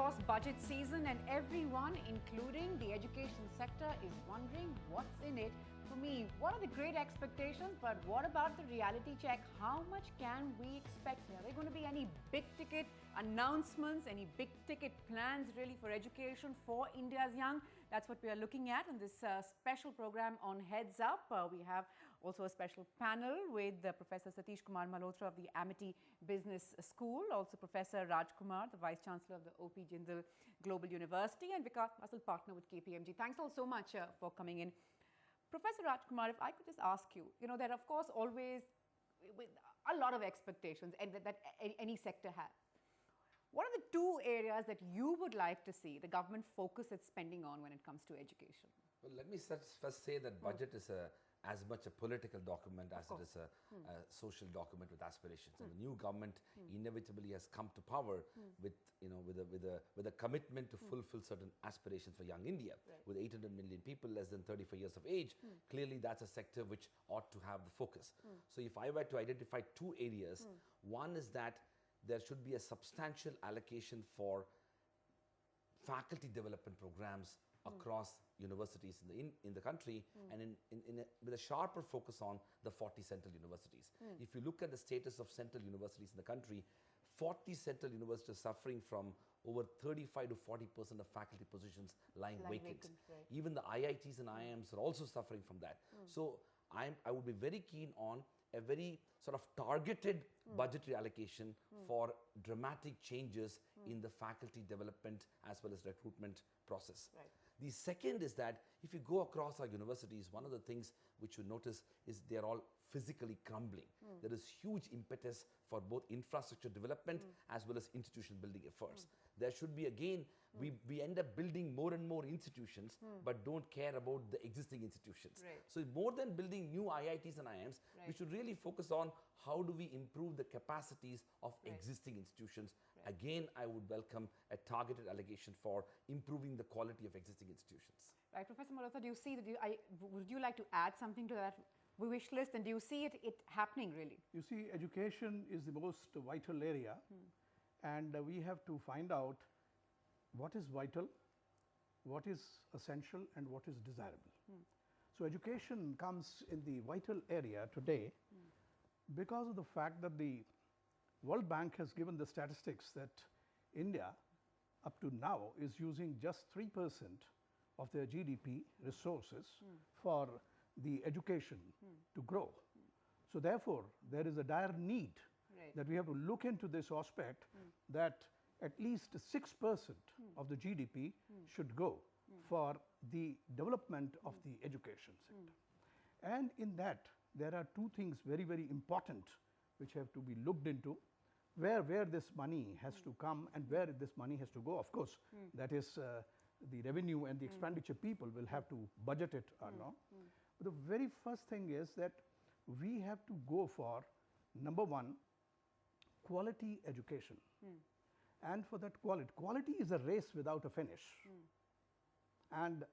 course, budget season, and everyone, including the education sector, is wondering what's in it for me. What are the great expectations, but what about the reality check? How much can we expect? Are there going to be any big ticket announcements, any big ticket plans really for education for India's young? That's what we are looking at in this special program on Heads Up. We have also a special panel with Professor Satish Kumar Malhotra of the Amity Business School, also Professor Raj Kumar, the Vice Chancellor of the O.P. Jindal Global University, and Vikas Masal, partner with KPMG. Thanks all so much for coming in. Professor Raj Kumar, if I could just ask you, there are of course always a lot of expectations that any sector has. What are the two areas that you would like to see the government focus its spending on when it comes to education? Well, let me first say that budget is as much a political document as it is a social document with aspirations. And the new government inevitably has come to power with a commitment to fulfill certain aspirations for young India. Right. With 800 million people less than 35 years of age, clearly that's a sector which ought to have the focus. So if I were to identify two areas, one is that there should be a substantial allocation for faculty development programs across universities in the country, and with a sharper focus on the 40 central universities. If you look at the status of central universities in the country, 40 central universities are suffering from over 35 to 40% of faculty positions lying vacant. Right. Even the IITs and IIMs are also suffering from that. So I would be very keen on a very sort of targeted budgetary allocation for dramatic changes in the faculty development as well as recruitment process. Right. The second is that if you go across our universities, one of the things which you notice is they are all physically crumbling. There is huge impetus for both infrastructure development as well as institutional building efforts. There should be, again, we end up building more and more institutions, but don't care about the existing institutions. Right. So more than building new IITs and IIMs, we should really focus on how do we improve the capacities of existing institutions. Again, I would welcome a targeted allocation for improving the quality of existing institutions. Right, Professor Malhotra, do you see that? Would you like to add something to that wish list, and do you see it happening really? You see, education is the most vital area, and we have to find out what is vital, what is essential, and what is desirable. So education comes in the vital area today because of the fact that the World Bank has given the statistics that India up to now is using just 3% of their GDP resources for the education to grow. So therefore, there is a dire need that we have to look into this aspect that at least 6% of the GDP should go for the development of the education sector. And in that, there are two things very, very important which have to be looked into, where this money has to come and where this money has to go. Of course, that is the revenue and the expenditure people will have to budget it or not. But the very first thing is that we have to go for, number one, quality education. And for that quality is a race without a finish. And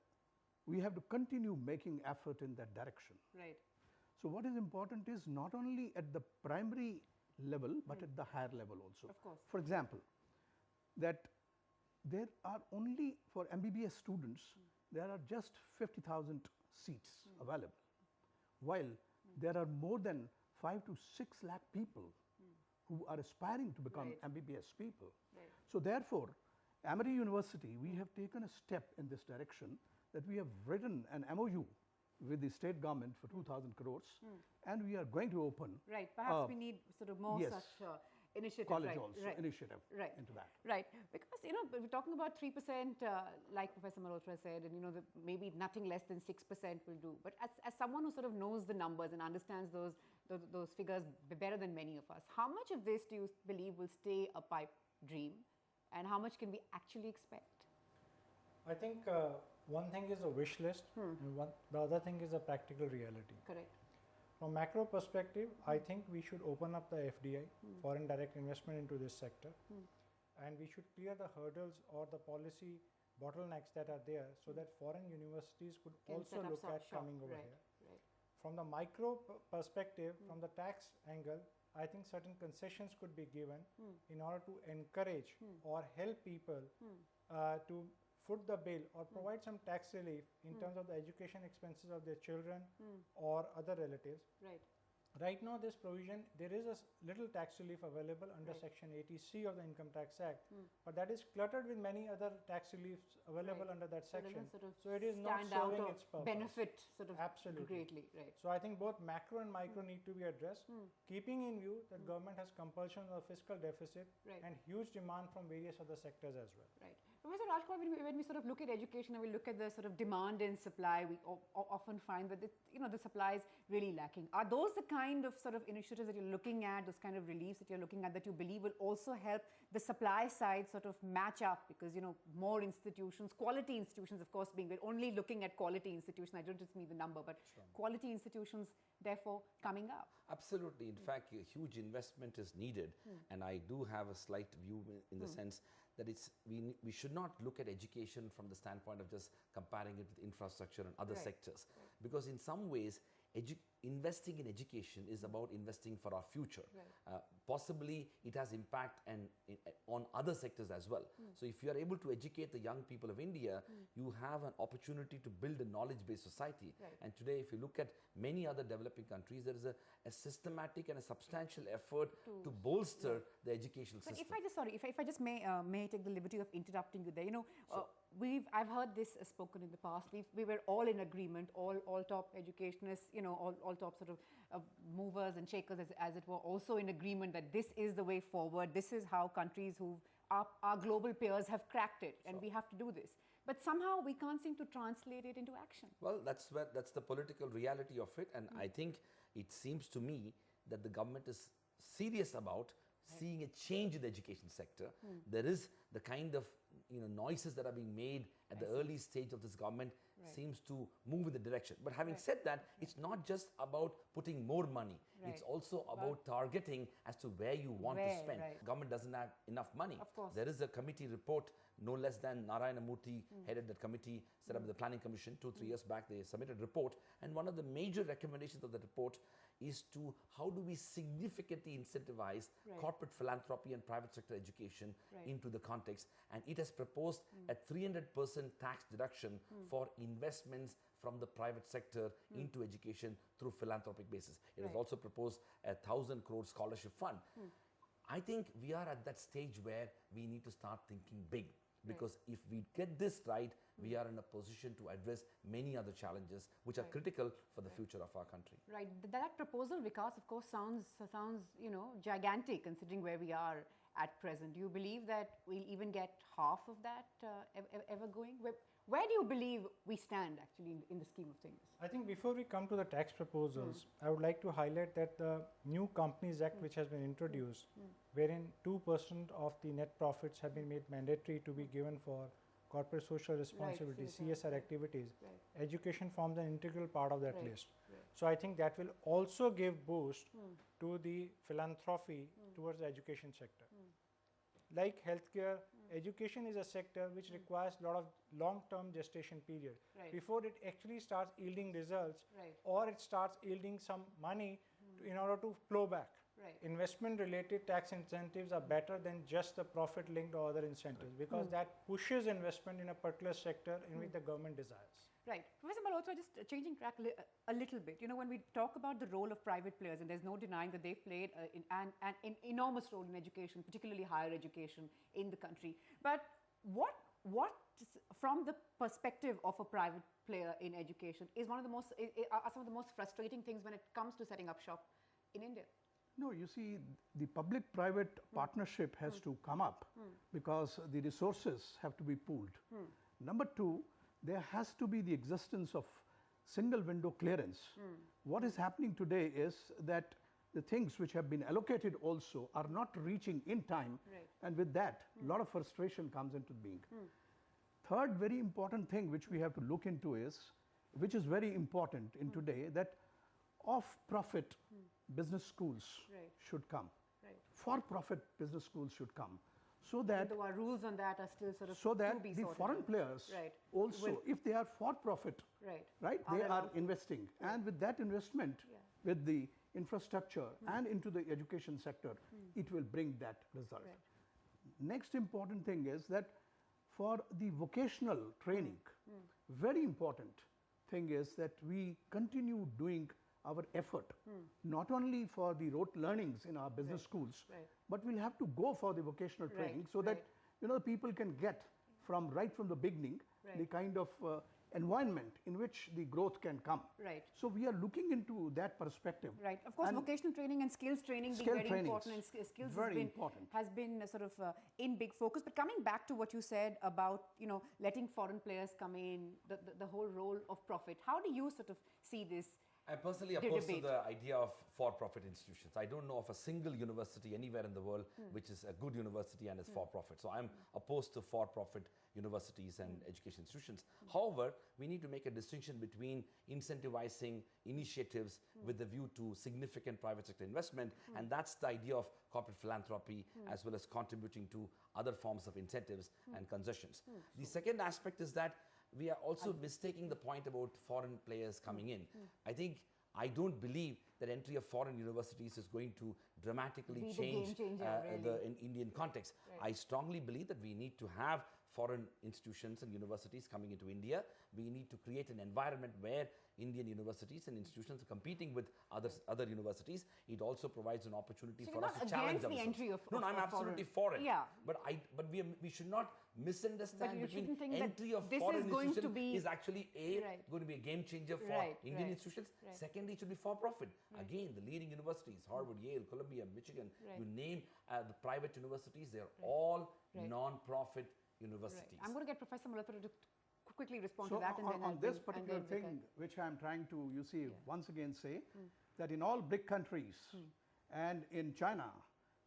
we have to continue making effort in that direction. Right. So what is important is not only at the primary level, but at the higher level also. Of course. For example, that there are only for MBBS students, there are just 50,000 seats available, while there are more than 5 to 6 lakh people who are aspiring to become MBBS people. Right. So therefore, Amity University, we have taken a step in this direction, that we have written an MOU with the state government for 2,000 crores, and we are going to open. Right, perhaps we need sort of more such initiative. College also, initiative into that. Right, because we're talking about 3%, like Professor Malhotra said, and maybe nothing less than 6% will do. But as someone who sort of knows the numbers and understands those figures better than many of us, how much of this do you believe will stay a pipe dream, and how much can we actually expect? I think one thing is a wish list, and the other thing is a practical reality. Correct. From macro perspective, I think we should open up the FDI, foreign direct investment, into this sector, and we should clear the hurdles or the policy bottlenecks that are there, so that foreign universities could also look at coming over here. Right. From the micro perspective, from the tax angle, I think certain concessions could be given in order to encourage or help people to foot the bill or provide some tax relief in terms of the education expenses of their children or other relatives. Right. Right now, this provision, there is a little tax relief available under Section 80C of the Income Tax Act, but that is cluttered with many other tax reliefs available under that So it section. doesn't sort of So it is not stand out serving or its purpose. benefit sort of Absolutely. greatly. Right. So I think both macro and micro need to be addressed, keeping in view that government has compulsion of fiscal deficit Right. and huge demand from various other sectors as well. Right. Professor Rajkumar, when we sort of look at education and we look at the sort of demand and supply, we often find that the supply is really lacking. Are those the kind of sort of initiatives that you're looking at, those kind of reliefs that you're looking at, that you believe will also help the supply side sort of match up? Because more institutions, quality institutions, of course, we're only looking at quality institutions. I don't just mean the number, but quality institutions, therefore, coming up. Absolutely. In fact, a huge investment is needed, and I do have a slight view in the sense that we should not look at education from the standpoint of just comparing it with infrastructure and other sectors, because in some ways investing in education is about investing for our future. Possibly it has impact on other sectors as well. So if you are able to educate the young people of India, you have an opportunity to build a knowledge-based society. And today, if you look at many other developing countries, there is a systematic and a substantial effort to bolster the educational But system. if I just may take the liberty of interrupting you there, I've heard this spoken in the past. We were all in agreement, all top educationists, all top sort of movers and shakers, as it were, also in agreement that this is the way forward. This is how countries who our global peers have cracked it, and we have to do this. But somehow we can't seem to translate it into action. Well, that's the political reality of it, and I think it seems to me that the government is serious about seeing a change in the education sector. There is the kind of noises that are being made at the early stage of this government seems to move in the direction. But having said that, it's not just about putting more money. It's also about targeting as to where you want to spend. Government doesn't have enough money. Of course. There is a committee report, no less than Narayana Murthy headed that committee, set up the Planning Commission 2-3 years back. They submitted a report, and one of the major recommendations of the report is to how do we significantly incentivize corporate philanthropy and private sector education into the context. And it has proposed a 300% tax deduction for investments from the private sector into education through philanthropic basis. It has also proposed a 1,000 crore scholarship fund. I think we are at that stage where we need to start thinking big, because if we get this right, we are in a position to address many other challenges which are critical for the future of our country. Right. That proposal, Vikas, of course, sounds gigantic considering where we are at present. Do you believe that we'll even get half of that ever going? Where do you believe we stand actually in the scheme of things? I think before we come to the tax proposals, I would like to highlight that the new Companies Act which has been introduced, wherein 2% of the net profits have been made mandatory to be given for corporate social responsibility, CSR activities. Education forms an integral part of that list. So I think that will also give boost to the philanthropy towards the education sector. Like healthcare, education is a sector which requires a lot of long-term gestation period before it actually starts yielding results or it starts yielding some money in order to flow back. Investment-related tax incentives are better than just the profit-linked or other incentives, because that pushes investment in a particular sector in which the government desires. Right. Professor Malhotra, just changing track a little bit. When we talk about the role of private players, and there's no denying that they've played an enormous role in education, particularly higher education in the country. But what from the perspective of a private player in education are some of the most frustrating things when it comes to setting up shop in India? No, you see, the public-private partnership has to come up because the resources have to be pooled. Number two, there has to be the existence of single window clearance. What is happening today is that the things which have been allocated also are not reaching in time, and with that, a lot of frustration comes into being. Third very important thing which we have to look into is, which is very important in today, that off-profit business schools should come. For-profit business schools should come. So that our rules on that are still sort of so that to be the sorted foreign out. players also, if they are for profit, they are investing, and with that investment, with the infrastructure and into the education sector, it will bring that result. Next important thing is that for the vocational training, very important thing is that we continue doing our effort, not only for the rote learnings in our business schools, but we'll have to go for the vocational training so that people can get right from the beginning the kind of environment in which the growth can come. So we are looking into that perspective. Of course, vocational training and skills training being very important, and skills has been sort of in big focus. But coming back to what you said about letting foreign players come in, the whole role of profit, how do you sort of see this? I'm personally opposed to the idea of for-profit institutions. I don't know of a single university anywhere in the world which is a good university and is for-profit. So I'm opposed to for-profit universities and education institutions. However, we need to make a distinction between incentivizing initiatives with the view to significant private sector investment, and that's the idea of corporate philanthropy as well as contributing to other forms of incentives and concessions. The second aspect is that we are also mistaking the point about foreign players coming in. I don't believe that entry of foreign universities is going to dramatically change the Indian context. I strongly believe that we need to have foreign institutions and universities coming into India. We need to create an environment where Indian universities and institutions are competing with other universities. It also provides an opportunity for us to challenge ourselves. I'm absolutely for it. But we should not misunderstand between entry of foreign institutions is actually going to be a game changer for Indian institutions. Secondly, it should be for profit. Again, the leading universities, Harvard, Yale, Columbia, Michigan, you name the private universities, they're all non-profit universities. I'm going to get Professor Malhotra to quickly respond so to that. On this particular thing, which I'm trying to, once again say, that in all BRIC countries and in China,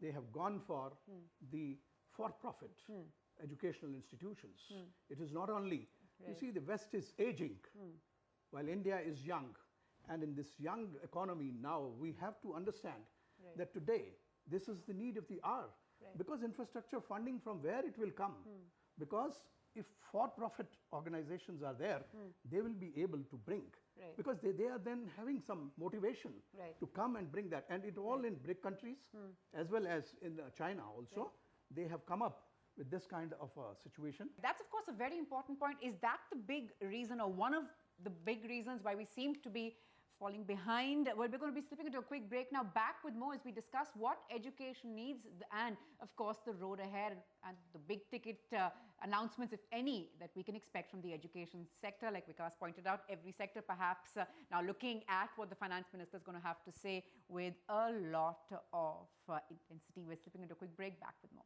they have gone for the for-profit educational institutions. It is not only, the West is aging while India is young. And in this young economy now, we have to understand that today, this is the need of the hour. Because infrastructure funding, from where it will come? Because if for-profit organizations are there, they will be able to bring. Because they are then having some motivation to come and bring that. And it all in BRIC countries, as well as in China also, they have come up with this kind of situation. That's, of course, a very important point. Is that the big reason, or one of the big reasons why we seem to be falling behind? Well, we're going to be slipping into a quick break now. Back with more as we discuss what education needs and, of course, the road ahead and the big ticket announcements, if any, that we can expect from the education sector. Like Vikas pointed out, every sector perhaps now looking at what the finance minister is going to have to say with a lot of intensity. We're slipping into a quick break. Back with more.